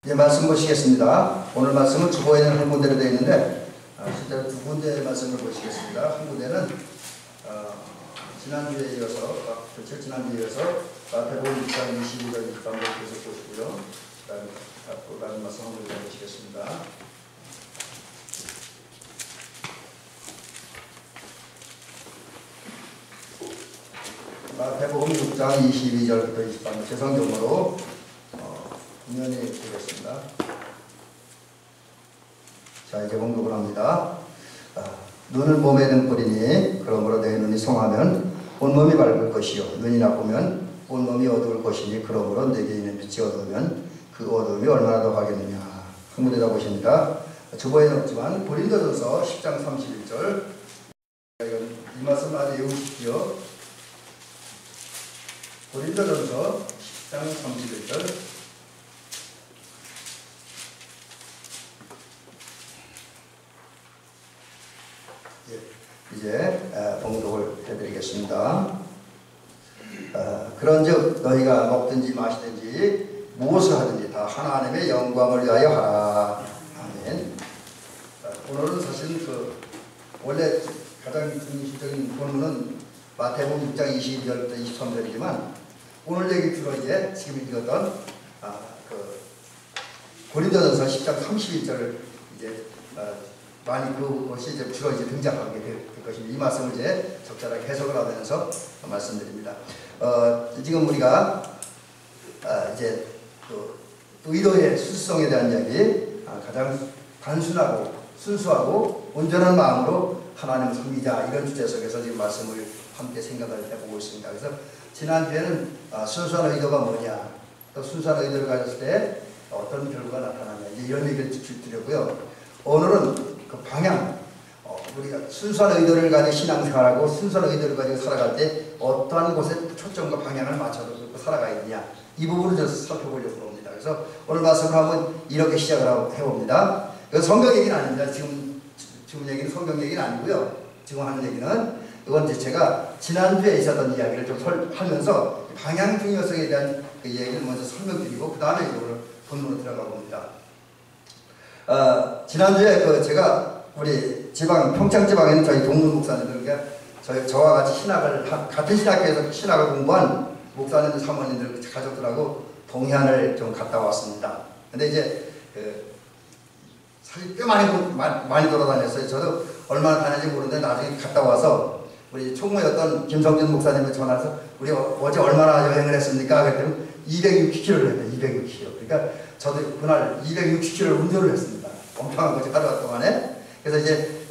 이제 말씀 보시겠습니다. 오늘 말씀은 주보에는 한 군데로 되어 있는데 실제로 두 군데 말씀을 보시겠습니다. 한 군데는 지난주에 이어서 지난주에 이어서 마태복음 6장 22절 23절 계속 보시고요. 그 다음 말씀 한 군데 보시겠습니다. 마태복음 6장 22절부터 23절 제 성경으로 분명히 보겠습니다. 자, 이제 공독을 합니다. 눈은 몸에 등불이니 그러므로 내 눈이 성하면 온몸이 밝을 것이요 눈이 나쁘면 온몸이 어두울 것이니 그러므로 내게 있는 빛이 어두우면 그 어두움이 얼마나 더 하겠느냐. 한 군데다 보십니다. 주보에는 없지만 고린도전서 10장 31절 이 말씀 아주 외우십시오. 고린도전서 10장 31절 이제 봉독을 해드리겠습니다. 그런즉 너희가 먹든지 마시든지 무엇을 하든지 다 하나님의 영광을 위하여 하라. 아멘. 오늘은 사실 원래 가장 중심적인 본문은 마태복음 6장 22절부터 23절이지만 오늘 얘기 주로 이제 지금 읽었던 고린도전서 10장 31절을 이제 많이 그것이 이제 주로 이제 등장하게 될 것입니다. 이 말씀을 이제 적절하게 해석을 하면서 말씀드립니다. 지금 우리가 이제 의도의 순수성에 대한 이야기, 가장 단순하고 순수하고 온전한 마음으로 하나님을 섬기자 이런 주제 속에서 지금 말씀을 함께 생각을 해보고 있습니다. 그래서 지난주에는 순수한 의도가 뭐냐, 또 순수한 의도를 가졌을 때 어떤 결과가 나타나냐 이런 얘기를 드렸고요. 오늘은 그 방향, 우리가 순수한 의도를 가지고 신앙생활하고 순수한 의도를 가지고 살아갈 때 어떠한 곳에 초점과 방향을 맞춰서 살아가야 되냐 이 부분을 좀 살펴보려고 합니다. 그래서 오늘 말씀을 한번 이렇게 시작을 해봅니다. 이건 성경 얘기는 아닙니다. 지금 얘기는 성경 얘기는 아니고요. 지금 하는 얘기는 이건 이제 제가 지난주에 있었던 이야기를 좀 하면서 방향 중요성에 대한 그 얘기를 먼저 설명드리고 그 다음에 이거를 본문으로 들어가 봅니다. 지난주에 제가 우리 평창 지방에는 저희 동문 목사님들, 그러니까 저와 같이 같은 신학교에서 신학을 공부한 목사님들, 사모님들, 가족들하고 동해안을 좀 갔다 왔습니다. 근데 이제 사실 꽤 많이 돌아다녔어요. 저도 얼마나 다녔는지 모르는데 나중에 갔다 와서 우리 총무였던 김성준 목사님을 전화해서 우리 어제 얼마나 여행을 했습니까? 그랬더니 260km를 했대요. 260km. 그러니까 저도 그날 260km를 운전을 했습니다. 엄청난 거죠. 하루 동안에. 그래서 이제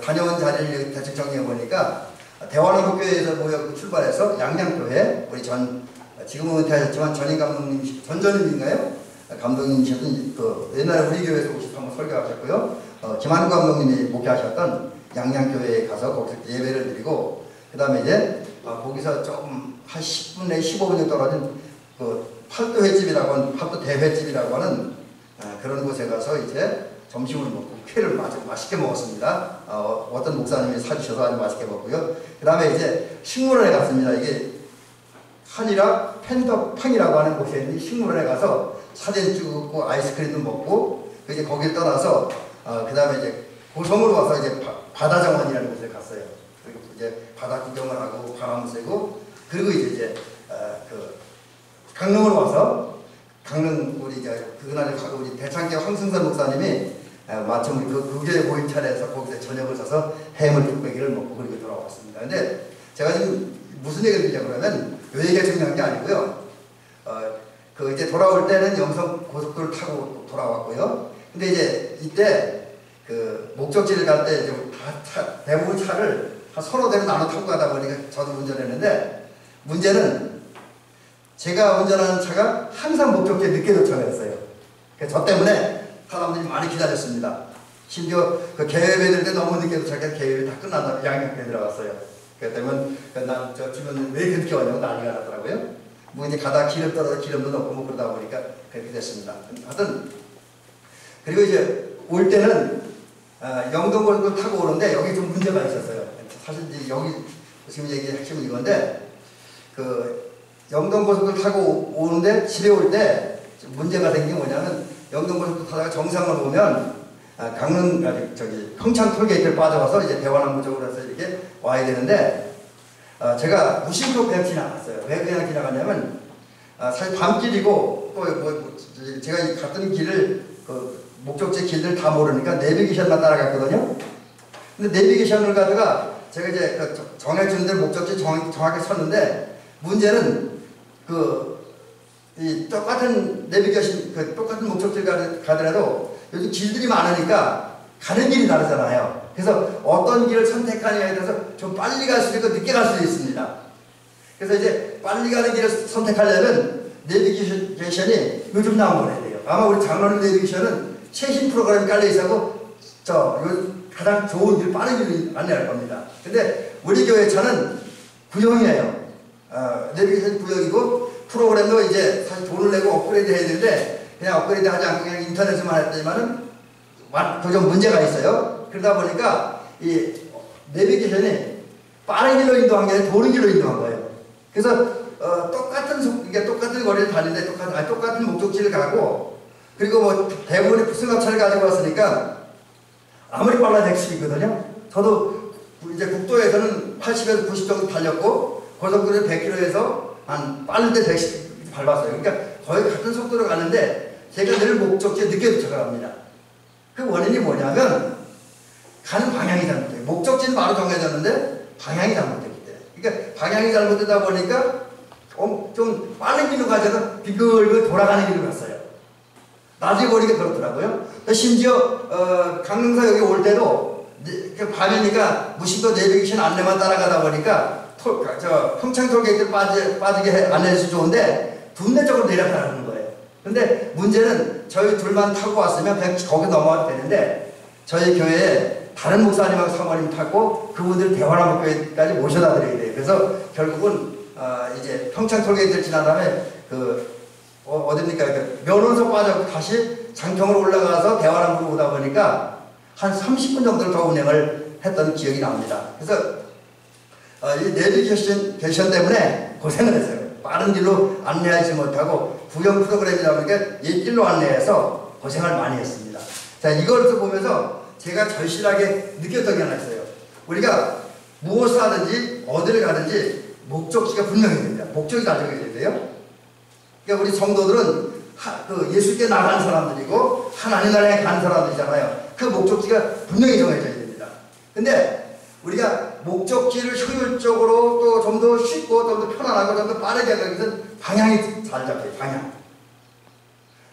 다녀온 자리를 대충 정리해 보니까 대화로교회에서 모여 출발해서 양양교회 우리 지금은 은퇴하셨지만 전임 감독님, 전전임인가요? 감독님이셨던 옛날에 우리 교회에서 오셔서 한번 설교하셨고요. 김한구 감독님이 목회하셨던 양양교회에 가서 거기서 예배를 드리고 그 다음에 이제 거기서 조금 한 10분 내지 15분 정도 떨어진 팔도 횟집이라고 팔도 대횟집이라고 하는 그런 곳에 가서 이제 점심을 먹고 회를 아주 맛있게 먹었습니다. 어떤 목사님이 사주셔서 아주 맛있게 먹고요. 그 다음에 이제 식물원에 갔습니다. 이게 한이라 펜더팡이라고 하는 곳에 있는 식물원에 가서 사진 찍고 아이스크림도 먹고 이제 거기를 떠나서 그 다음에 이제 고성으로 와서 이제 바다정원이라는 곳에 갔어요. 그리고 이제 바다 구경을 하고 바람 쐬고 그리고 이제 강릉으로 와서 강릉 우리 그날에 우리 대창교 황승선 목사님이 마침 우리 그 교회 모임 차례에서 거기서 저녁을 사서 해물 뚝배기를 먹고 그리고 돌아왔습니다. 근데 제가 지금 무슨 얘기를 드리려고 그러면 이 얘기가 중요한 게 아니고요. 이제 돌아올 때는 영성 고속도로를 타고 돌아왔고요. 근데 이제 이때 목적지를 갈 때 대부분 차를 한 서너 대로 나눠 타고 가다 보니까 저도 운전했는데 문제는 제가 운전하는 차가 항상 목적지에 늦게 도착했어요. 그래서 저 때문에 사람들이 많이 기다렸습니다. 심지어 개회배 될 때 너무 늦게 도착해서 개회배 다 끝난 다음에 양양교회 들어갔어요. 그렇기 때문에 저 주변에 왜 이렇게 늦게 왔냐고 난리가 났더라고요. 뭐 이제 가다 기름 떨어져 기름도 넣고 뭐 그러다 보니까 그렇게 됐습니다. 하여튼 그리고 이제 올 때는 영동고속도로 타고 오는데 여기 좀 문제가 있었어요. 사실 이제 여기 지금 얘기의 핵심은 이건데 영동고속도로 타고 오는데 집에 올 때 문제가 생긴 게 뭐냐면 영동고속도 타다가 정상을 보면 평창 톨게이트를 빠져와서 이제 대관암 쪽으로 해서 이렇게 와야 되는데 제가 무심코 그냥 지나갔어요. 왜 그냥 지나갔냐면 사실 밤길이고 또 제가 갔던 길을 목적지 길들 다 모르니까 내비게이션만 따라갔거든요. 근데 내비게이션을 가다가 제가 이제 정해준 대로 목적지 정확히 섰는데 문제는 이 똑같은 내비게이션 똑같은 목적지를 가더라도 요즘 길들이 많으니까 가는 길이 다르잖아요. 그래서 어떤 길을 선택하느냐에 따라서 좀 빨리 갈 수도 있고 늦게 갈 수도 있습니다. 그래서 이제 빨리 가는 길을 선택하려면 내비게이션이 요즘 나온 거래야 돼요. 아마 우리 장로님 내비게이션은 최신 프로그램이 깔려 있어서 가장 좋은 길, 빠른 길을 안내할 겁니다. 근데 우리 교회 차는 구형이에요. 내비게이션 구형이고 프로그램도 이제 사실 돈을 내고 업그레이드 해야 되는데 그냥 업그레이드 하지 않고 그냥 인터넷에만 했더니만은 좀 문제가 있어요. 그러다 보니까 이 내비게이션이 빠른 길로 인도한 게 아니라 도는 길로 인도한 거예요. 그래서 똑같은 거리를 다니는데 똑같은 목적지를 가고 그리고 뭐 대부분이 승합차를 가지고 왔으니까 아무리 빨라도 110이거든요. 저도 이제 국도에서는 80에서 90 정도 달렸고 고속도로에 100km에서 한 빠를 때 110 밟았어요. 그러니까 거의 같은 속도로 가는데 제가 늘 목적지에 늦게 도착합니다. 그 원인이 뭐냐면 가는 방향이 잘못돼요. 목적지는 바로 정해졌는데 방향이 잘못됐기 때문에. 그러니까 방향이 잘못되다 보니까 좀 빠른 길로 가져서 비글비글 돌아가는 길로 갔어요. 나중에 보니까 그렇더라고요. 심지어 강릉사 여기 올 때도 밤이니까 무심코 내비게이션 안내만 따라가다 보니까 평창 톨게이트 빠지게 안내해서 좋은데 둔내 쪽으로 내려가라는 거예요. 근데 문제는 저희 둘만 타고 왔으면 거기 넘어가도 되는데 저희 교회에 다른 목사님하고 사모님 타고 그분들 대화나 교회까지 모셔다 드려야 돼요. 그래서 결국은 이제 평창 톨게이트를 지난 다음에 어딥니까? 면원서 빠져서 다시 장평으로 올라가서 대화람으로 오다 보니까 한 30분 정도를 더 운행을 했던 기억이 납니다. 그래서 이 내비게이션 때문에 고생을 했어요. 빠른 길로 안내하지 못하고 구형 프로그램이다 보니까 옛길로 안내해서 고생을 많이 했습니다. 자, 이걸 보면서 제가 절실하게 느꼈던 게 하나 있어요. 우리가 무엇을 하든지 어디를 가든지 목적지가 분명히 됩니다. 목적이 가정해야 돼요. 그러니까 우리 성도들은 예수께 나간 사람들이고 하나님 나라에 간 사람들이잖아요. 그 목적지가 분명히 정해져야 됩니다. 근데 우리가 목적지를 효율적으로 또 좀 더 쉽고 좀 더 편안하고 좀 더 빠르게 하기 위해서는 방향이 잘 잡혀요. 방향.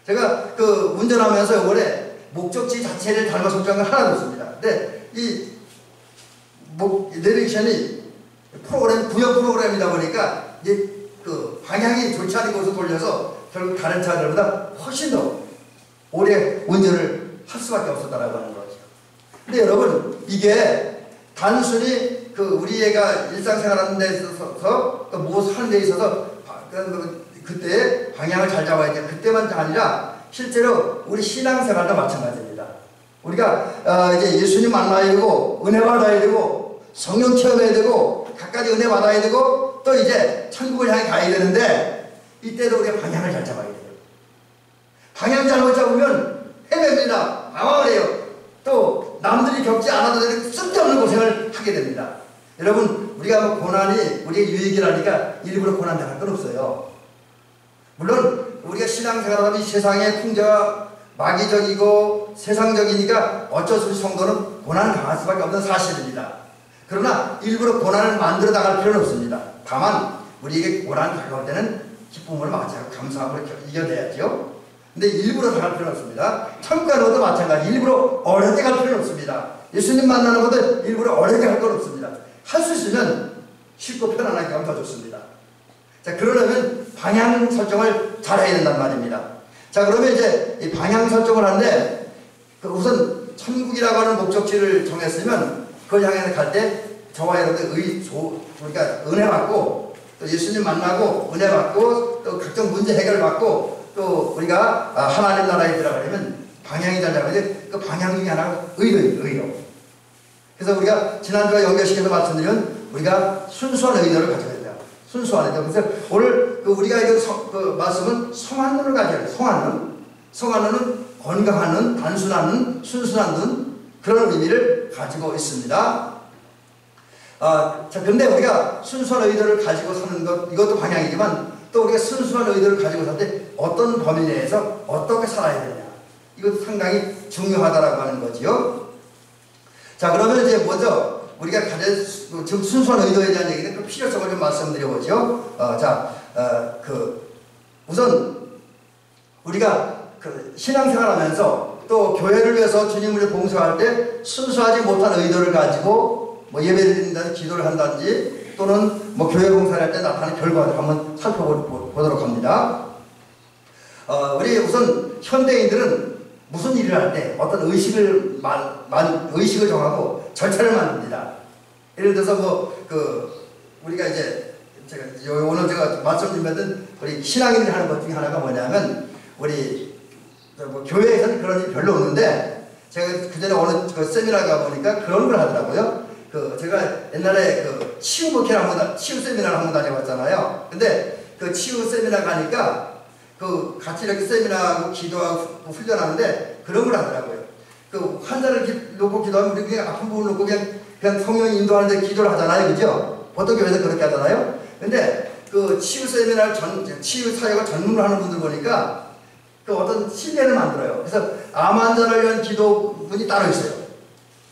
제가 운전하면서 올해 목적지 자체를 잘못 설정한 건 하나도 없습니다. 근데 이 내비게이션이 구형 프로그램이다 보니까 방향이 좋지 않은 곳으로 돌려서 결국 다른 차들보다 훨씬 더 오래 운전을 할 수밖에 없었다라고 하는 거죠. 근데 여러분, 이게 단순히 우리 애가 일상생활하는 데 있어서 또 무엇을 하는 데 있어서 그때 방향을 잘 잡아야 돼. 그때만 아니라 실제로 우리 신앙생활도 마찬가지입니다. 우리가 이제 예수님 만나야 되고 은혜 받아야 되고 성령 체험해야 되고 각가지 은혜 받아야 되고 또 이제 천국을 향해 가야 되는데 이때도 우리가 방향을 잘 잡아야 돼요. 방향 잘못 잡으면 헤맵니다. 방황을 해요. 또 남들이 겪지 않아도 되는 쓸데없는 고생을 하게 됩니다. 여러분, 우리가 고난이 우리의 유익이라니까 일부러 고난 당할 건 없어요. 물론 우리가 신앙생활하면 세상의 풍조가 마귀적이고 세상적이니까 어쩔 수 없이 성도는 고난을 당할 수밖에 없는 사실입니다. 그러나 일부러 고난을 만들어 나갈 필요는 없습니다. 다만 우리에게 고난을 다가올 때는 기쁨을 맞이하고 감사함으로 이겨내야죠. 근데 일부러 당할 필요는 없습니다. 천국 가는 것도 마찬가지. 일부러 어렵게 갈 필요는 없습니다. 예수님 만나는 것도 일부러 어렵게 할 건 없습니다. 할 수 있으면 쉽고 편안하게 하면 더 좋습니다. 자, 그러려면 방향 설정을 잘 해야 된단 말입니다. 자, 그러면 이제 이 방향 설정을 하는데 우선 천국이라고 하는 목적지를 정했으면 그걸 향해 갈 때 저와 여러분들 우리가 은혜 받고 또 예수님 만나고 은혜 받고 또 각종 문제 해결 받고 또 우리가 하나님 나라에 들어가려면 방향이 잘 잡아야 돼. 그 방향 중에 하나가 의로. 그래서 우리가 지난주에 연결시켜서 말씀드리면 우리가 순수한 의도를 가져야 된다. 순수한 의도. 그래서 오늘 우리가 그 말씀은 성한 눈을 가져야 돼요. 성한 눈. 성한 눈은 건강한 눈, 단순한 눈, 순수한 눈, 그런 의미를 가지고 있습니다. 자, 근데 우리가 순수한 의도를 가지고 사는 것, 이것도 방향이지만 또 우리가 순수한 의도를 가지고 살 때 어떤 범위 내에서 어떻게 살아야 되냐. 이것도 상당히 중요하다라고 하는 거지요. 자, 그러면 이제 먼저 우리가 가진 순수한 의도에 대한 얘기는 그 필요성을 좀 말씀드려보죠. 우선 우리가 신앙생활 하면서 또 교회를 위해서 주님을 봉사할 때 순수하지 못한 의도를 가지고 뭐 예배를 드린다든지 기도를 한다든지 또는 뭐 교회 봉사를 할 때 나타나는 결과를 한번 살펴보도록 합니다. 우리 우선 현대인들은 무슨 일을 할 때 어떤 의식을 정하고 절차를 만듭니다. 예를 들어서 우리가 이제 오늘 제가 말씀드린 우리 신앙인들이 하는 것 중에 하나가 뭐냐면 우리 교회에서는 그런 일이 별로 없는데 제가 그전에 어느 세미나 가보니까 그런 걸 하더라고요. 제가 옛날에 치유 목회를 치유 세미나를 한번 다녀봤잖아요. 근데 그 치유 세미나 가니까 같이 이렇게 세미나하고 기도하고 훈련하는데 그런 걸 하더라고요. 환자를 놓고 기도하면 우리 그냥 아픈 부분을 놓고 그냥 성령이 인도하는데 기도를 하잖아요. 그죠? 보통 교회에서 그렇게 하잖아요. 근데 치유 세미나 치유 사역을 전문으로 하는 분들 보니까 어떤 신뢰를 만들어요. 그래서 암 환자를 위한 기도문이 따로 있어요.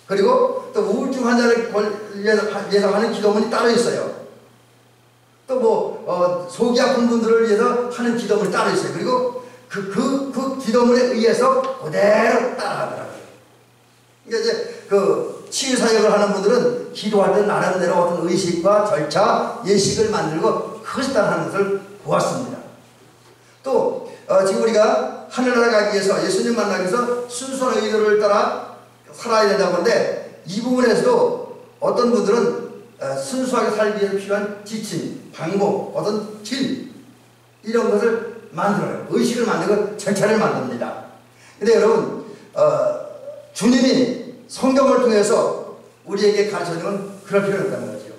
그리고 또 우울증 환자를 위해서 하는 기도문이 따로 있어요. 또 속이 아픈 분들을 위해서 하는 기도문이 따로 있어요. 그리고 그 기도문에 의해서 그대로 따라가더라고요. 그러니까 이제 치유 사역을 하는 분들은 기도할 때 나름대로 어떤 의식과 절차, 예식을 만들고 그것을 따라하는 것을 보았습니다. 또 지금 우리가 하늘나라 가기 위해서 예수님 만나기 위해서 순수한 의도를 따라 살아야 된다고 하는데 이 부분에서도 어떤 분들은 순수하게 살기 위해서 필요한 지침, 방법, 어떤 길 이런 것을 만들어요. 의식을 만들고 절차를 만듭니다. 근데 여러분 주님이 성경을 통해서 우리에게 가르쳐주는 그럴 필요는 없다는 거죠.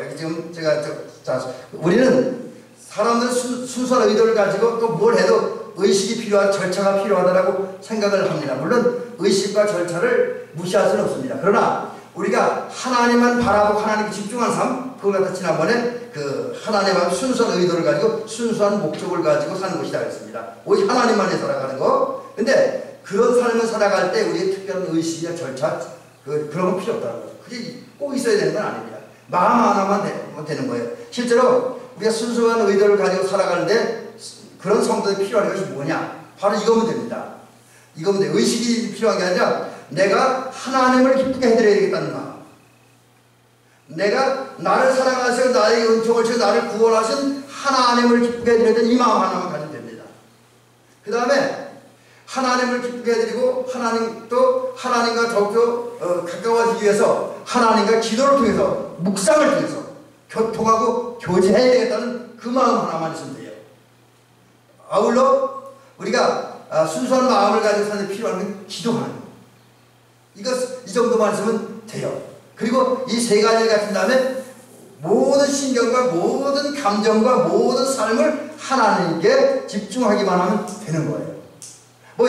여기 지금 우리는 사람들은 순수한 의도를 가지고 또 뭘 해도 의식이 필요한 절차가 필요하다고 생각을 합니다. 물론 의식과 절차를 무시할 수는 없습니다. 그러나 우리가 하나님만 바라보고 하나님께 집중한 삶, 그걸 갖다 지난번에 하나님과 순수한 의도를 가지고 순수한 목적을 가지고 사는 것이다 했습니다. 오직 하나님만에 살아가는 거. 근데 그런 삶을 살아갈 때 우리의 특별한 의식이나 절차 그런 건 필요 없다는 거죠. 그게 꼭 있어야 되는 건 아닙니다. 마음 하나만 되는 거예요. 실제로 우리가 순수한 의도를 가지고 살아가는데 그런 성도에 필요한 것이 뭐냐? 바로 이거면 됩니다. 이거면 돼. 의식이 필요한 게 아니라 내가 하나님을 기쁘게 해드려야 되겠다는 마음. 내가 나를 사랑하시고 나에게 은총을 주시고 나를 구원하신 하나님을 기쁘게 해드려야 되는 이 마음 하나만 가지면 됩니다. 그 다음에 하나님을 기쁘게 해드리고 하나님과 더욱더 가까워지기 위해서 하나님과 기도를 통해서 묵상을 통해서 교통하고 교제해야 되겠다는 그 마음 하나만 있으면 돼요. 아울러 우리가 순수한 마음을 가지고 사는 데 필요한 건 기도하는 거. 이 정도만 있으면 돼요. 그리고 이 세 가지를 갖춘 다음에 모든 신경과 모든 감정과 모든 삶을 하나님께 집중하기만 하면 되는 거예요.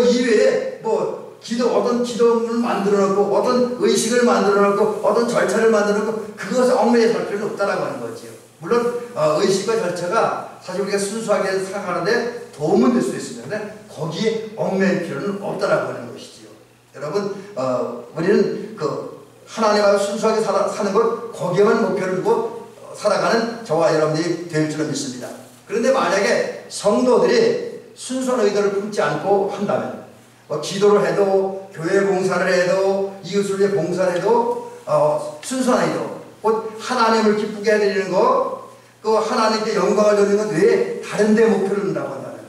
이외에 어떤 기도문을 만들어 놓고 어떤 의식을 만들어 놓고 어떤 절차를 만들어 놓고 그것을 얽매여 살 필요는 없다라고 하는 거지요. 물론 의식과 절차가 사실 우리가 순수하게 생각하는데 도움은 될 수 있습니다. 근데 거기에 얽매일 필요는 없다라고 하는 것이지요. 여러분 우리는 하나님과 순수하게 사는 것 거기에만 목표를 두고 살아가는 저와 여러분들이 될 줄은 믿습니다. 그런데 만약에 성도들이 순수한 의도를 품지 않고 한다면 기도를 해도 교회 봉사를 해도 이웃을 위해 봉사를 해도 순수한 의도 곧 하나님을 기쁘게 해드리는 것 하나님께 영광을 돌리는 것 외에 다른 데 목표를 둔다고 한다면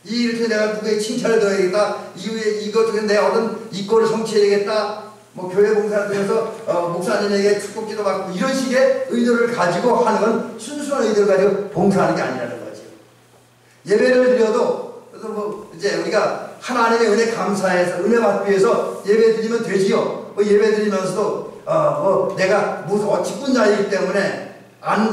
이렇게 내가 누구의 칭찬을 더해야겠다 이후에 이것 중에 내 어떤 이권을 성취해야겠다 교회 봉사를 통해서 목사님에게 축복 기도 받고 이런 식의 의도를 가지고 하는 건 순수한 의도를 가지고 봉사하는 게 아니라는 거죠. 예배를 드려도 이제 우리가 하나님의 은혜 감사해서 은혜 받기 위해서 예배 드리면 되지요. 예배 드리면서도 내가 무슨 기쁜 자이기 때문에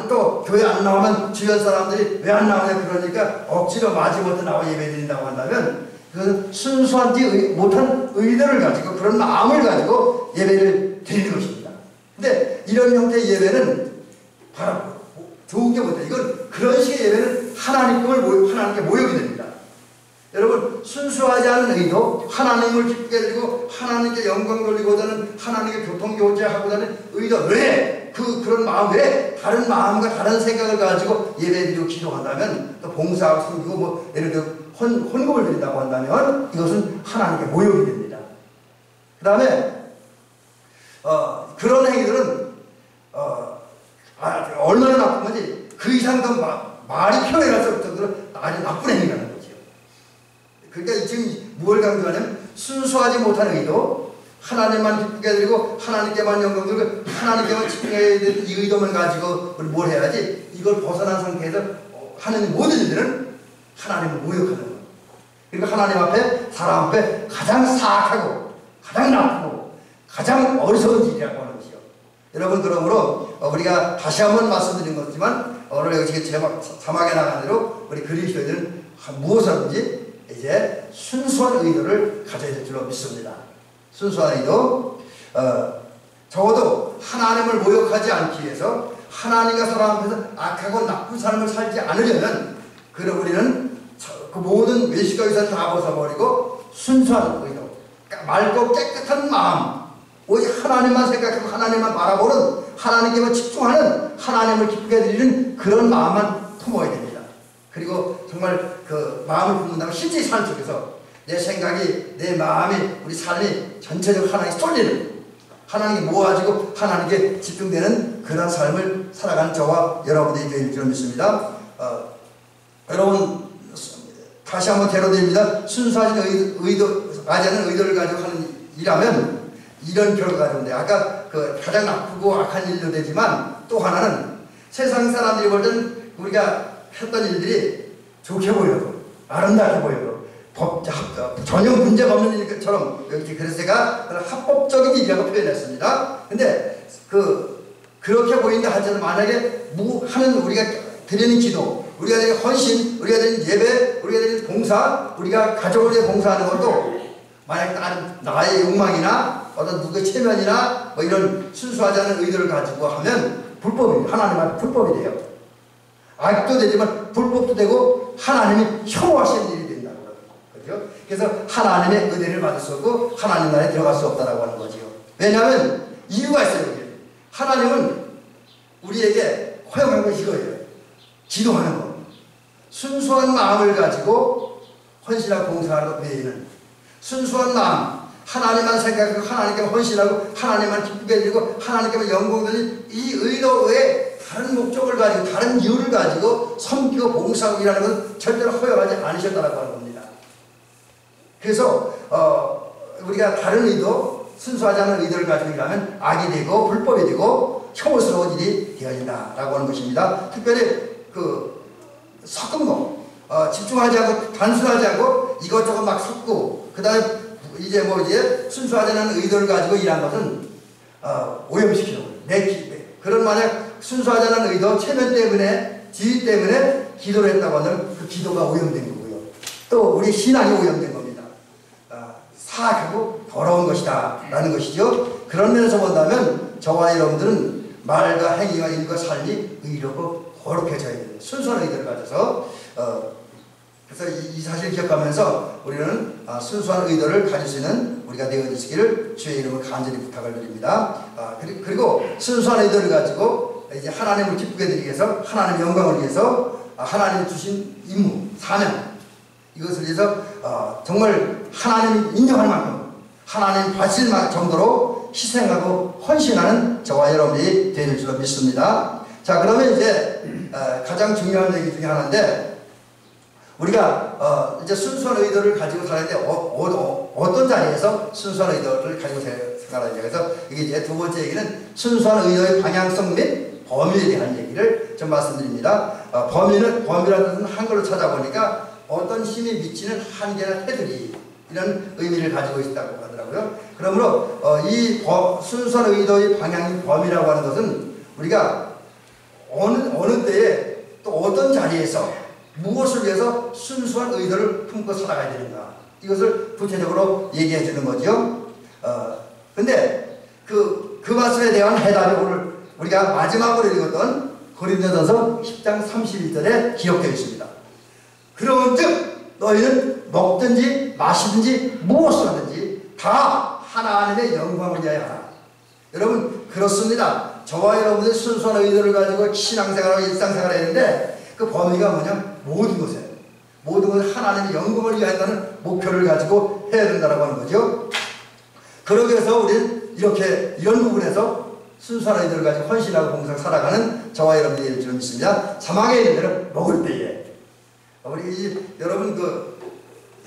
또 교회 안 나오면 주변 사람들이 왜 안 나오냐 그러니까 억지로 마지못해 나와 예배드린다고 한다면 그것은 순수하지 못한 의도를 가지고 그런 마음을 가지고 예배를 드리는 것입니다. 근데 이런 형태의 예배는 바로 좋은 게 뭐냐, 이건 그런 식의 예배는 하나님께 모욕이 됩니다. 여러분, 순수하지 않은 의도, 하나님을 기쁘게 드리고 하나님께 영광 돌리고자 하는, 하나님께 교통교제하고자 하는 의도 외에 그런 마음 외에 다른 마음과 다른 생각을 가지고 예배드리고 기도한다면, 또 봉사하고 섬기고 뭐 예를 들어 헌금을 드린다고 한다면 이것은 하나님께 모욕이 됩니다. 그 다음에 그런 행위들은 얼마나 나쁜 건지 그 이상 더 말이 표현할 수 없을 정도로 아주 나쁜 행위라는 거죠. 그러니까 지금 무엇을 강조하냐면 순수하지 못한 의도, 하나님만 기쁘게 드리고 하나님께만 영광 돌리고 하나님께만 집중해야 되는 이 의도만 가지고 우리 뭘 해야지, 이걸 벗어난 상태에서 하는 모든 일들은 하나님을 모욕하는 거예요. 그러니까 하나님 앞에, 사람 앞에 가장 사악하고 가장 나쁘고 가장 어리석은 일이라고 하는 것이요. 여러분, 그러므로 우리가 다시 한번 말씀드린 것이지만 오늘 여기 자막에 나간 대로 우리 그리스도인들은 무엇이든지 이제 순수한 의도를 가져야 될 줄로 믿습니다. 순수한 의도, 적어도 하나님을 모욕하지 않기 위해서, 하나님과 사람 앞에서 악하고 나쁜 삶을 살지 않으려면, 그럼 우리는 그 모든 외식과 유산을 다 벗어버리고 순수한 의도, 맑고 깨끗한 마음, 오직 하나님만 생각하고 하나님만 바라보는, 하나님께만 집중하는, 하나님을 기쁘게 드리는 그런 마음만 품어야 됩니다. 그리고 정말 그 마음을 품는다면 실제 삶 속에서 내 생각이, 내 마음이, 우리 삶이 전체적으로 하나님께 쏠리는, 하나님께 모아지고 하나님께 집중되는 그런 삶을 살아가는 저와 여러분들이 되길 줄 믿습니다. 여러분, 다시 한번 대로드립니다. 순수하지 않은 의도를 가지고 하는 일이라면 이런 결과가 되는데, 아까 그 가장 나쁘고 악한 일도 되지만 또 하나는 세상 사람들이 볼 때는 우리가 했던 일들이 좋게 보여도 아름답게 보여도 전혀 문제가 없는 일처럼, 그래서 제가 합법적인 일이라고 표현했습니다. 근데 그렇게 보인다 할지라도 만약에 하는 우리가 드리는 기도, 우리가 드리는 헌신, 우리가 드리는 예배, 우리가 드리는 봉사, 우리가 가족을 위해 봉사하는 것도 만약 다른 나의 욕망이나 어떤 누구의 체면이나 뭐 이런 순수하지 않은 의도를 가지고 하면 불법입니다. 하나님 앞에 불법이 돼요. 악도 되지만 불법도 되고 하나님이 혐오하시는 일이 된다고 그러죠. 그래서 하나님의 은혜를 받을 수 없고 하나님 나라에 들어갈 수 없다라고 하는 거지요. 왜냐하면 이유가 있어요. 여기. 하나님은 우리에게 허용한 것이 이거예요. 기도하는 것, 순수한 마음을 가지고 헌신하고 봉사하는 것 외에는, 순수한 마음, 하나님만 생각하고 하나님께 헌신하고 하나님만 기쁘게 드리고 하나님께만 영광 돌리는 이 의도 외에 다른 목적을 가지고 다른 이유를 가지고 섬기고 봉사하고 일하는 것은 절대로 허용하지 않으셨다고 하는 겁니다. 그래서 우리가 다른 의도, 순수하지 않은 의도를 가지고 일하면 악이 되고 불법이 되고 혐오스러운 일이 되어진다라고 하는 것입니다. 특별히 섞은 거, 집중하지 않고 단순하지 않고 이것저것 막 섞고 그 다음에 이제 순수하지 않은 의도를 가지고 일한 것은 오염시키는 거예요. 그런 만약 순수하지 않은 의도, 체면 때문에, 지위 때문에 기도를 했다고 하면 그 기도가 오염된 거고요. 또 우리 신앙이 오염된 겁니다. 사악하고 더러운 것이다 라는 것이죠. 그런 면에서 본다면 저와 여러분들은 말과 행위와 일과 삶이 의롭고 거룩해져야 됩니다. 순수한 의도를 가져서 그래서 이 사실을 기억하면서 우리는 순수한 의도를 가질 수 있는 우리가 되어주시기를 주의 이름으로 간절히 부탁을 드립니다. 그리고 순수한 의도를 가지고 이제 하나님을 기쁘게 드리기 위해서, 하나님의 영광을 위해서 하나님이 주신 임무, 사명, 이것을 위해서 정말 하나님이 인정할 만큼, 하나님 바칠 정도로 희생하고 헌신하는 저와 여러분들이 되는 줄로 믿습니다. 자, 그러면 이제 가장 중요한 얘기 중에 하나인데, 우리가 이제 순수한 의도를 가지고 살아야 돼. 어떤 자리에서 순수한 의도를 가지고 살아야 돼. 그래서 이게 이제 두 번째 얘기는 순수한 의도의 방향성 및 범위에 대한 얘기를 좀 말씀드립니다. 범위라는 뜻은 한글로 찾아보니까 어떤 힘이 미치는 한계나 테두리, 이런 의미를 가지고 있다고 하더라고요. 그러므로 이 순수한 의도의 방향 범위라고 하는 것은 우리가 어느 때에 또 어떤 자리에서 무엇을 위해서 순수한 의도를 품고 살아가야 되는가, 이것을 구체적으로 얘기해 주는 거죠. 근데 그 말씀에 대한 해답이 오늘 우리가 마지막으로 읽었던 고린도전서 10장 31절에 기록되어 있습니다. 그런즉 너희는 먹든지 마시든지 무엇을 하든지 다 하나님의 영광을 위하여 하라. 여러분, 그렇습니다. 저와 여러분의 순수한 의도를 가지고 신앙생활하고 일상생활을 했는데 그 범위가 뭐냐? 모든 것을 하나님의 영광을 위하여는 목표를 가지고 해야 된다고 하는 거죠. 그러기 위해서 우리는 이런 부분에서 순수한 의도를 가지고 헌신하고 봉사하고 살아가는 저와 여러분이 될 줄 믿습니다. 사망에 이르면 먹을 때에, 여러분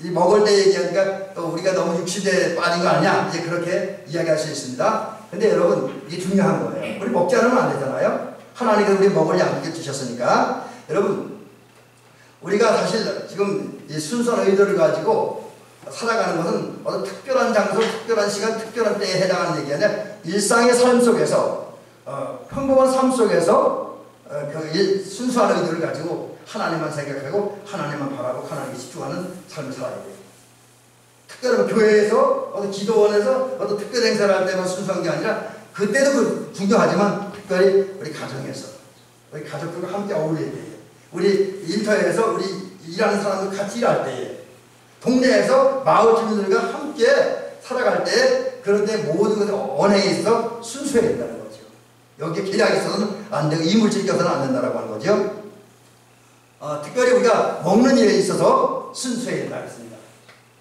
이 먹을 때 얘기하니까 또 우리가 너무 육신에 빠진 거 아니냐, 이제 그렇게 이야기할 수 있습니다. 근데 여러분, 이게 중요한 거예요. 우리 먹지 않으면 안 되잖아요. 하나님께서 우리 먹을 양식을 주셨으니까. 여러분, 우리가 사실 지금 이 순수한 의도를 가지고 살아가는 것은 어떤 특별한 장소, 특별한 시간, 특별한 때에 해당하는 얘기가 아니라 일상의 삶 속에서, 평범한 삶 속에서 순수한 의도를 가지고 하나님만 생각하고 하나님만 바라고 하나님께 집중하는 삶을 살아야 돼요. 특별한 교회에서 어떤 기도원에서 어떤 특별 행사를 할 때만 순수한 게 아니라 그때도 중요하지만 특별히 우리 가정에서 우리 가족들과 함께 어울릴 때에, 우리 일터에서 우리 일하는 사람들 같이 일할 때에, 동네에서 마을 주민들과 함께 살아갈 때, 그런 때 모든 것이 언행에 있어 순수해야 된다는 거죠. 여기에 계략이 있어서는 안 되고 이물질이 껴서는 안 된다고 하는 거죠. 특별히 우리가 먹는 일에 있어서 순수해야 된다고 했습니다.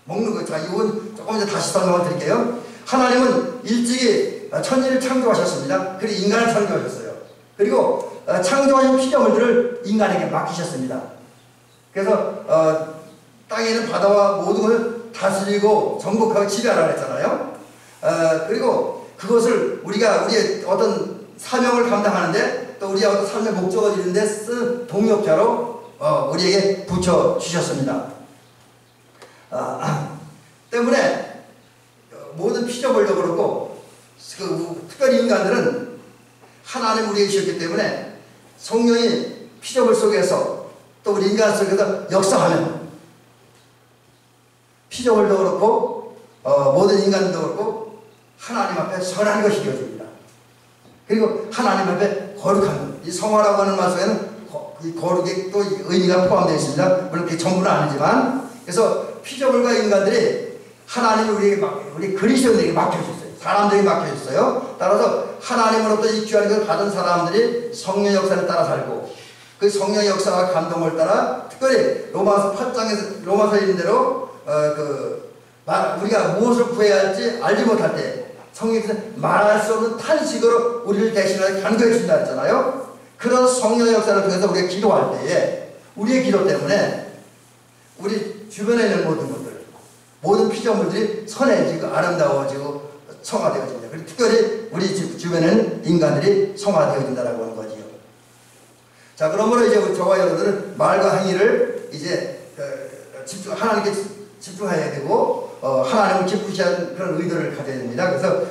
먹는 것, 자, 이건 조금 이제 다시 설명을 드릴게요. 하나님은 일찍이 천지를 창조하셨습니다. 그리고 인간을 창조하셨어요. 그리고 창조하신 피조물들을 인간에게 맡기셨습니다. 그래서 땅에 있는 바다와 모든 것을 다스리고 정복하고 지배하라고 했잖아요. 그리고 그것을 우리가 우리의 어떤 사명을 감당하는데, 또 우리의 어떤 삶의 목적을 이루는데 쓴 동역자로 우리에게 붙여주셨습니다. 때문에 모든 피조물도 그렇고 특별히 인간들은 하나님 우리에게 주셨기 때문에 성령이 피조물 속에서 또 우리 인간 속에서 역사하면 피조물도 그렇고 모든 인간도 그렇고 하나님 앞에 선한 것이 되어집니다. 그리고 하나님 앞에 거룩한 것, 이 성화라고 하는 말 속에는 이 거룩의 또 의미가 포함되어 있습니다. 물론 그게 전부는 아니지만, 그래서 피조물과 인간들이 하나님을 우리 그리스도인에게 맡겨주셨어요. 사람들이 맡겨줬어요. 따라서 하나님으로부터 이 귀한 것을 받은 사람들이 성령 역사를 따라 살고, 그 성령 역사와 감동을 따라 특별히 로마서 8장에서 로마서에 있는 대로 우리가 무엇을 구해야 할지 알지 못할 때 성령께서 말할 수 없는 탄식으로 우리를 대신하여 간구해 준다 했잖아요. 그런 성령 역사를 통해서 우리가 기도할 때에 우리의 기도 때문에 우리 주변에 있는 모든 것들, 모든 피조물들이 선해지고 아름다워지고 성화되어집니다. 그리고 특별히 우리 주변에는 인간들이 성화되어진다라고 하는 거지요. 자, 그러므로 이제 저와 여러분들은 말과 행위를 이제 하나님께 집중해야 되고, 하나님을 기쁘시하는 그런 의도를 가져야 됩니다. 그래서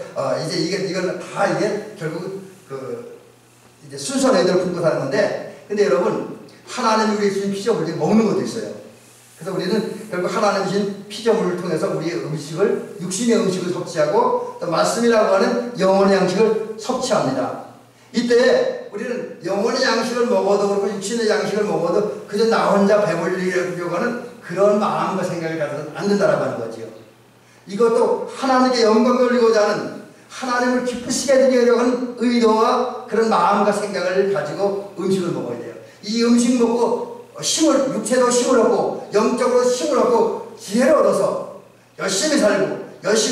이제 이건 다 이게 결국 이제 순수한 의도를 품고 사는 건데, 근데 여러분, 하나님이 우리에게 주신 피조물들이 먹는 것도 있어요. 그래서 우리는 결국 하나님 주신 피조물을 통해서 우리의 음식을, 육신의 음식을 섭취하고 또 말씀이라고 하는 영혼의 양식을 섭취합니다. 이때 우리는 영혼의 양식을 먹어도 그렇고 육신의 양식을 먹어도 그저 나 혼자 배불리려고 하는 그런 마음과 생각을 가져서는 안 된다라고 하는 거지요. 이것도 하나님께 영광 돌리고자 하는, 하나님을 기쁘시게 해드리려고 하는 의도와 그런 마음과 생각을 가지고 음식을 먹어야 돼요. 이 음식 먹고 육체도 힘을 얻고 영적으로 힘을 얻고 지혜를 얻어서 열심히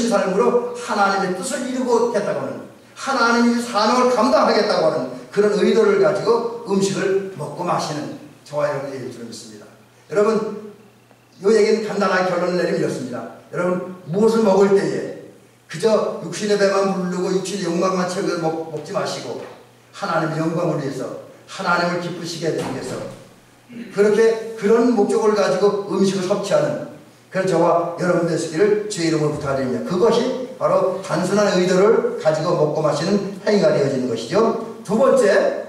삶으로 하나님의 뜻을 이루겠다고 하는, 하나님의 사명을 감당하겠다고 하는 그런 의도를 가지고 음식을 먹고 마시는 저와 여러분이 될 줄 믿습니다. 여러분, 이 얘기는 간단하게 결론을 내리면 이렇습니다. 여러분, 무엇을 먹을 때에 그저 육신의 배만 부르고 육신의 욕망만 채우고 먹지 마시고 하나님의 영광을 위해서, 하나님을 기쁘시게 하기 위해서 그런 목적을 가지고 음식을 섭취하는 그런 저와 여러분 되시기를 주의 이름으로 부탁드립니다. 그것이 바로 단순한 의도를 가지고 먹고 마시는 행위가 되어지는 것이죠. 두 번째,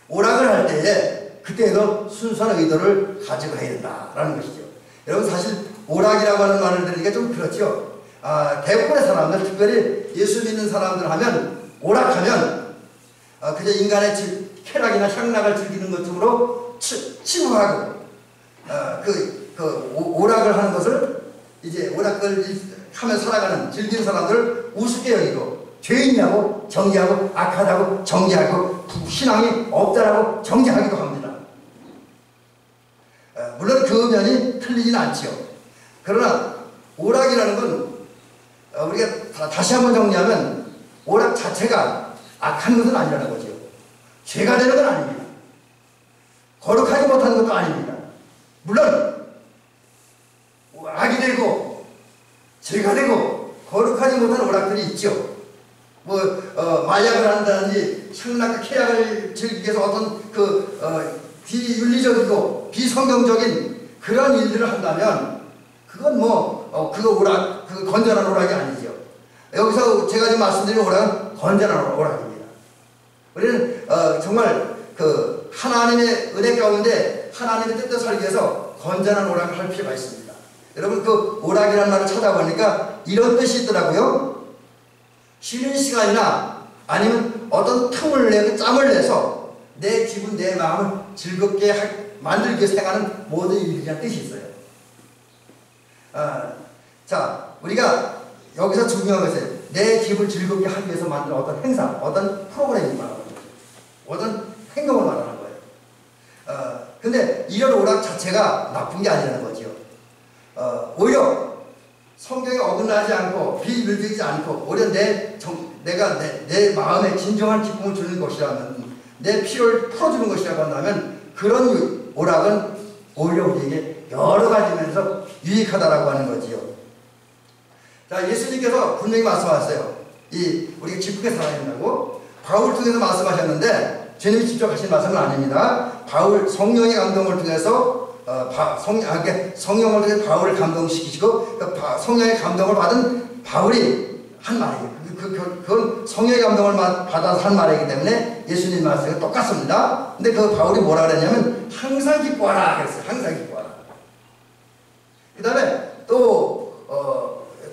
오락을 할 때에 그때도 순수한 의도를 가지고 해야 된다라는 것이죠. 여러분 사실 오락이라고 하는 말을 들으니까 좀 그렇죠. 대부분의 사람들, 특별히 예수 믿는 사람들 하면 오락하면 그저 인간의 쾌락이나 향락을 즐기는 것으로 치부하고 오락을 하는 것을 이제 오락을 하며 살아가는 즐기는 사람들을 우습게 여기고 죄인이라고 정죄하고 악하다고 정죄하고 신앙이 없다라고 정죄하기도 합니다. 물론 그 면이 틀리진 않지요. 그러나 오락이라는 건 우리가 다시 한번 정리하면 오락 자체가 악한 것은 아니라는 거죠. 죄가 되는 건 아닙니다. 거룩하지 못하는 것도 아닙니다. 물론 악이 되고 죄가 되고 거룩하지 못한 오락들이 있죠. 마약을 한다든지 향락과 쾌락을 즐기기 위해서 어떤 비윤리적이고 비성경적인 그런 일들을 한다면 그건 그거 오락, 그 건전한 오락이 아니죠. 여기서 제가 지금 말씀드린 오락은 건전한 오락입니다. 우리는 정말 하나님의 은혜 가운데 하나님의 뜻대로 살기 위해서 건전한 오락을 할 필요가 있습니다. 여러분 그 오락이라는 말을 찾아보니까 이런 뜻이 있더라고요. 쉬는 시간이나 아니면 어떤 틈을 내고 짬을 내서 내 기분, 내 마음을 즐겁게 만들기 위해서 행하는 모든 일이라는 뜻이 있어요. 자, 우리가 여기서 중요한 것은 내 기분을 즐겁게 하기 위해서 만든 어떤 행사, 어떤 프로그램이 말하는 거예요. 어떤 행동을 말하는 거예요. 근데 이런 오락 자체가 나쁜 게 아니라는 거죠. 오히려 성경에 어긋나지 않고 비윤리적이지 않고 오히려 내가 내 마음에 진정한 기쁨을 주는 것이라면 내 필요를 풀어주는 것이라고 한다면 그런 오락은 오히려 우리에게 여러 가지 면에서 유익하다라고 하는 거지요. 자, 예수님께서 분명히 말씀하셨어요. 우리가 기쁘게 살아야 된다고 바울 통해서 말씀하셨는데 주님이 직접 하신 말씀은 아닙니다. 성령의 감동을 통해서 성령을 통해 바울을 감동시키시고 성령의 감동을 받은 바울이 한 말이에요. 그건 성령의 감동을 받아서 한 말이기 때문에 예수님 말씀이 똑같습니다. 근데 그 바울이 뭐라 그랬냐면 항상 기뻐하라 그랬어요. 항상 기뻐하라. 그 다음에 또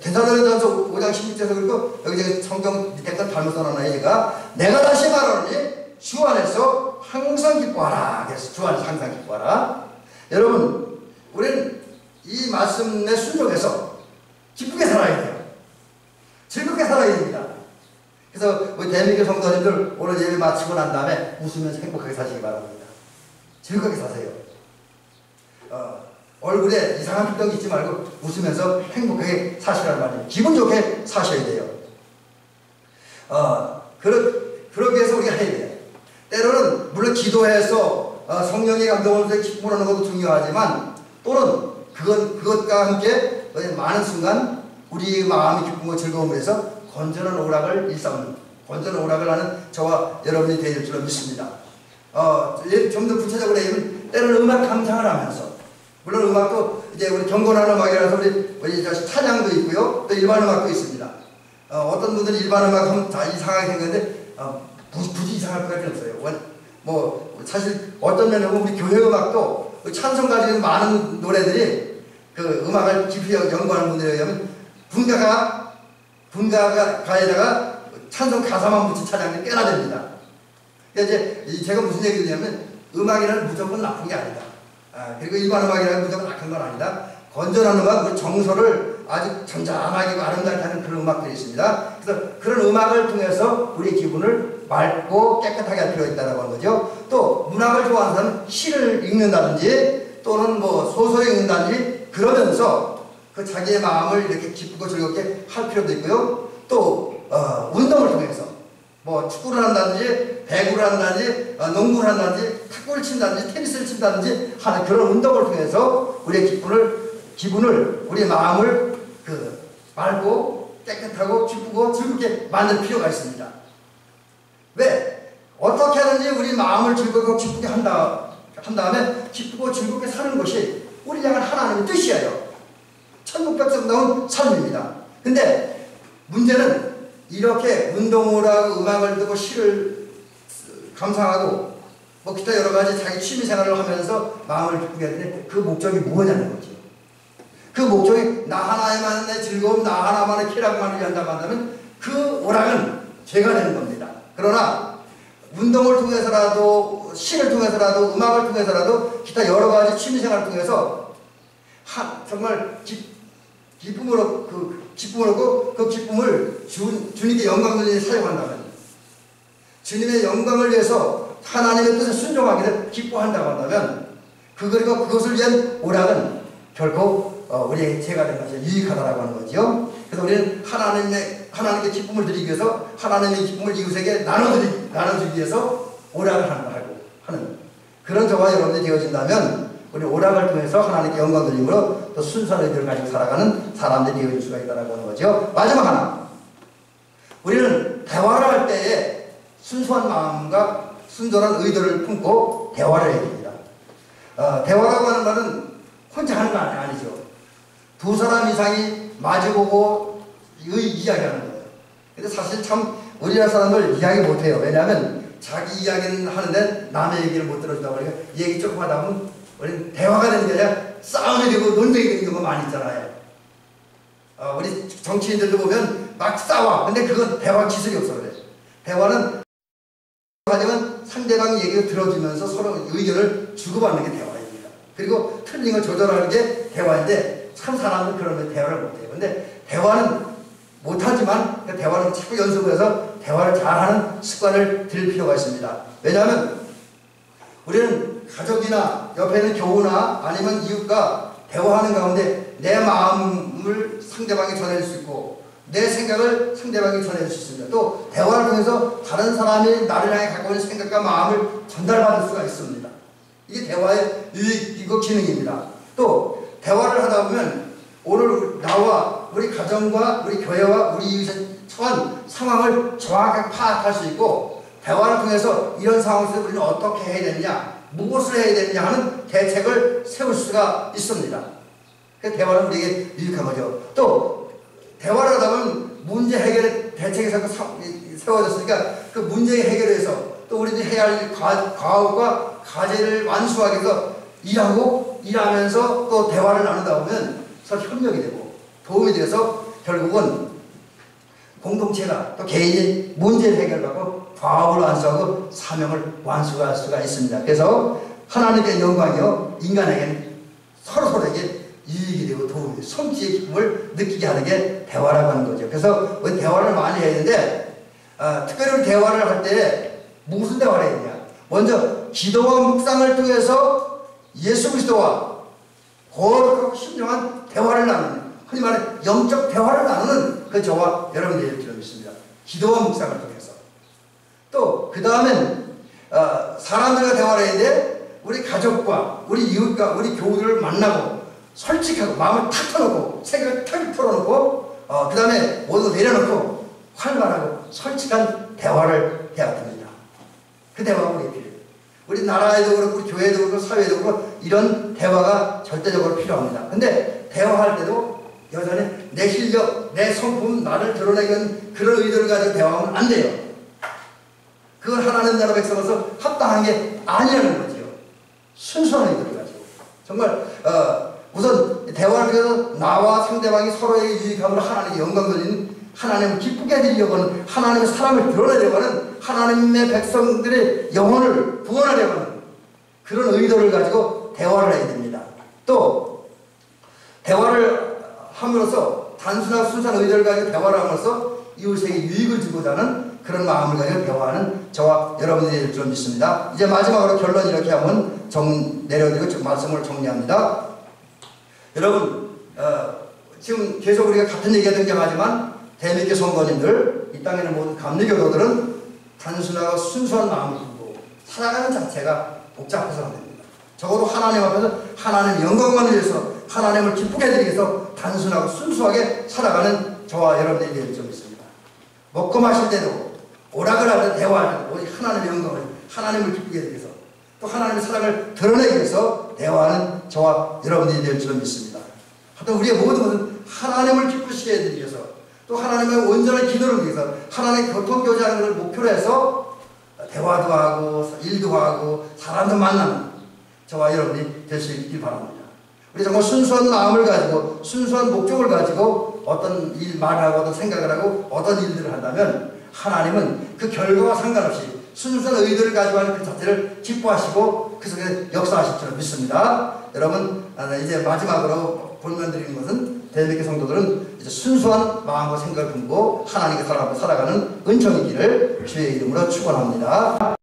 데살로니가서 5장 16절에서 그리고 여기 성경 밑에 건 잘못 써놨나요? 제가 내가 다시 말하노니 주 안에서 항상 기뻐하라 그랬어요. 주 안에서 항상 기뻐하라. 여러분 우리는 이 말씀에 순종해서 기쁘게 살아야 돼요. 즐겁게 살아야 됩니다. 그래서 우리 대한민국 성도님들 오늘 예배 마치고 난 다음에 웃으면서 행복하게 사시기 바랍니다. 즐겁게 사세요. 얼굴에 이상한 표정 있지 말고 웃으면서 행복하게 사시라는 말이에요. 기분 좋게 사셔야 돼요. 그러기 위해서 우리가 해야 돼요. 때로는 물론 기도해서 성령의 감동을 통해 기쁨을 하는 것도 중요하지만 또는 그것과 함께 많은 순간 우리 마음이 기쁨과 즐거움을 해서 건전한 오락을 일삼는 건전한 오락을 하는 저와 여러분이 되실 줄로 믿습니다. 좀 더 구체적으로 얘기하면 때로는 음악 감상을 하면서 물론 음악도 이제 우리 경건한 음악이라서 우리 찬양도 있고요. 또 일반 음악도 있습니다. 어떤 분들은 일반 음악 하면 다 이상하게 생겼는데 굳이 이상할 필요는 없어요. 사실 어떤 면에 보면 우리 교회 음악도 찬송 가지고 많은 노래들이 그 음악을 깊이 연구하는 분들에 의하면 분가가에다가 찬송 가사만 붙인 찬양이 꽤나 됩니다. 이제 제가 무슨 얘기를 드냐면 음악이라는 무조건 나쁜 게 아니다. 그리고 일반 음악이라는 무조건 악한 건 아니다. 건전한 음악, 우리 정서를 아주 잔잔하게 아름답게 하는 그런 음악들이 있습니다. 그래서 그런 음악을 통해서 우리 기분을 맑고 깨끗하게 할 필요가 있다는 거죠. 또 문학을 좋아하는 사람은 시를 읽는다든지 또는 소설을 읽는다든지 그러면서 그 자기의 마음을 이렇게 기쁘고 즐겁게 할 필요도 있고요. 또 운동을 통해서 축구를 한다든지 배구를 한다든지 농구를 한다든지 탁구를 친다든지 테니스를 친다든지 하는 그런 운동을 통해서 우리의 기분을 우리의 마음을 맑고 깨끗하고 기쁘고 즐겁게 만들 필요가 있습니다. 왜? 어떻게 하든지 우리 마음을 즐겁고 기쁘게 한 다음에 기쁘고 즐겁게 사는 것이 우리 향한 하나님의 뜻이에요. 천국 백성다운 삶입니다. 근데 문제는 이렇게 운동을 하고 음악을 듣고 시를 감상하고 뭐 기타 여러 가지 자기 취미 생활을 하면서 마음을 기쁘게 하는데 그 목적이 뭐냐는 거죠. 그 목적이 나 하나만의 즐거움, 나 하나만의 쾌락만을 위한다고 한다면 그 오락은 죄가 되는 겁니다. 그러나 운동을 통해서라도, 시를 통해서라도, 음악을 통해서라도, 기타 여러 가지 취미 생활을 통해서 정말 기쁨으로 그 기쁨을 주님께 영광을 사용한다면, 주님의 영광을 위해서 하나님의 뜻에 순종하기를 기뻐한다고 한다면, 그리고 그것을 위한 오락은 결코 우리의 죄가 된 것이 유익하다라고 하는 거죠. 그래서 우리는 하나님께 기쁨을 드리기 위해서 하나님의 기쁨을 이웃에게 나눠주기 위해서 오락을 하는 그런 저와 여러분들이 되어진다면 우리 오락을 통해서 하나님께 영광 드림으로 또 순수한 의들을 가지고 살아가는 사람들이 되어질 수가 있다라고 하는 거죠. 마지막 하나, 우리는 대화를 할 때에 순수한 마음과 순전한 의도를 품고 대화를 해야 됩니다. 대화라고 하는 말은 혼자 하는 거 아니죠. 두 사람 이상이 마주보고 이야기하는 거예요. 근데 사실 참 우리나라 사람들 이야기 못해요. 왜냐하면 자기 이야기는 하는데 남의 얘기를 못 들어주다 보니까 얘기 조금 하다 보면 우리는 대화가 되는 게 아니라 싸움이 되고 논쟁이 되는 경우가 많이 있잖아요. 우리 정치인들도 보면 막 싸워. 근데 그건 대화 기술이 없어 그래. 대화는 상대방 얘기를 들어주면서 서로 의견을 주고받는 게 대화입니다. 그리고 틀린 걸 조절하는 게 대화인데 참 사람은 그러면 대화를 못해요. 근데 대화는 못하지만 대화는 자꾸 연습해서 대화를 잘하는 습관을 들일 필요가 있습니다. 왜냐하면 우리는 가족이나 옆에 있는 교우나 아니면 이웃과 대화하는 가운데 내 마음을 상대방이 전해줄 수 있고 내 생각을 상대방이 전해줄 수 있습니다. 또 대화를 통해서 다른 사람이 나를 향해 갖고 있는 생각과 마음을 전달받을 수가 있습니다. 이게 대화의 유익이고 기능입니다. 또 대화를 하다 보면 오늘 나와 우리 가정과 우리 교회와 우리 이웃의 처한 상황을 정확하게 파악할 수 있고 대화를 통해서 이런 상황에서 우리는 어떻게 해야 되느냐, 무엇을 해야 되느냐 하는 대책을 세울 수가 있습니다. 그래서 대화는 우리에게 유익한 거죠. 또 대화를 하다 보면 문제 해결의 대책이 세워졌으니까 그 문제 해결에서 또 우리들이 해야 할 과업과 과제를 완수하기 위해서 일하면서 또 대화를 나누다 보면 서로 협력이 되고 도움이 돼서 결국은 공동체가 또 개인이 문제를 해결하고 과업을 완수하고 사명을 완수할 수가 있습니다. 그래서 하나님의 영광이요 인간에게는 서로에게 유익이 되고 도움이 되고 성취의 기쁨을 느끼게 하는 게 대화라고 하는 거죠. 그래서 우리 대화를 많이 해야 되는데 특별히 대화를 할 때 무슨 대화를 해야 되냐. 먼저 기도와 묵상을 통해서 예수 그리스도와 거룩하고 신령한 대화를 나누는, 흔히 말해 영적 대화를 나누는 그 저와 여러분들이 될 줄 믿습니다. 기도와 묵상을 통해서. 또 그 다음엔 사람들과 대화를 해야 돼. 우리 가족과 우리 이웃과 우리 교우들을 만나고 솔직하고 마음을 탁 터놓고 생각을 탁 털어놓고 그 다음에 모두 내려놓고 활발하고 솔직한 대화를 해야 됩니다. 그 대화가 우리에게 필요해요. 우리 나라에도 그렇고 우리 교회도 그렇고 사회도 그렇고 이런 대화가 절대적으로 필요합니다. 근데 대화할 때도 여전히 내 실력, 내 성품, 나를 드러내는 그런 의도를 가지고 대화하면 안 돼요. 그건 하나님 나라 백성으로서 합당한 게 아니라는 거죠. 순수한 의도를 가지고. 정말 우선 대화를 통해서 나와 상대방이 서로에게 유익함으로 하나님께 영광 돌리는, 하나님을 기쁘게 해드리려고 하는, 하나님의 사랑을 드러내려고 하는, 하나님의 백성들의 영혼을 구원하려고 하는 그런 의도를 가지고 대화를 해야 됩니다. 또 대화를 함으로써 단순한 순수한 의도를 가지고 대화를 함으로써 이웃에게 유익을 주고자 하는 그런 마음을 가지고 대화하는 저와 여러분들이 될 줄 믿습니다. 이제 마지막으로 결론 이렇게 하면 내려드리고 말씀을 정리합니다. 여러분 지금 계속 우리가 같은 얘기가 등장하지만 대미교 성도님들, 이 땅에 있는 모든 감리교도들은 단순하고 순수한 마음을 품고 살아가는 자체가 복잡해서 안 됩니다. 적어도 하나님 앞에서 하나님의 영광만을 위해서 하나님을 기쁘게 해드리기 위해서 단순하고 순수하게 살아가는 저와 여러분들이 될 줄 믿습니다. 먹고 마실 때도 오락을 하든 대화하든 오직 하나님의 영광을, 하나님을 기쁘게 해드리기 위해서 또 하나님의 사랑을 드러내기 위해서 대화하는 저와 여러분들이 될 줄 믿습니다. 하여튼 우리의 모든 것은 하나님을 기쁘시게 해드리기 위해서 또 하나님의 온전한 기도를 위해서 하나님의 교통교제하는 것을 목표로 해서 대화도 하고 일도 하고 사람도 만나는 저와 여러분이 될 수 있길 바랍니다. 우리 정말 순수한 마음을 가지고 순수한 목적을 가지고 어떤 일 말하고 어떤 생각을 하고 어떤 일들을 한다면 하나님은 그 결과와 상관없이 순수한 의도를 가지고 하는 그 자체를 기뻐하시고 그 속에 역사하실 줄 믿습니다. 여러분 이제 마지막으로 볼면드리는 것은 대한민국 성도들은 이제 순수한 마음과 생각을 품고 하나님께 살아가는 은총이기를 주의 이름으로 축원합니다.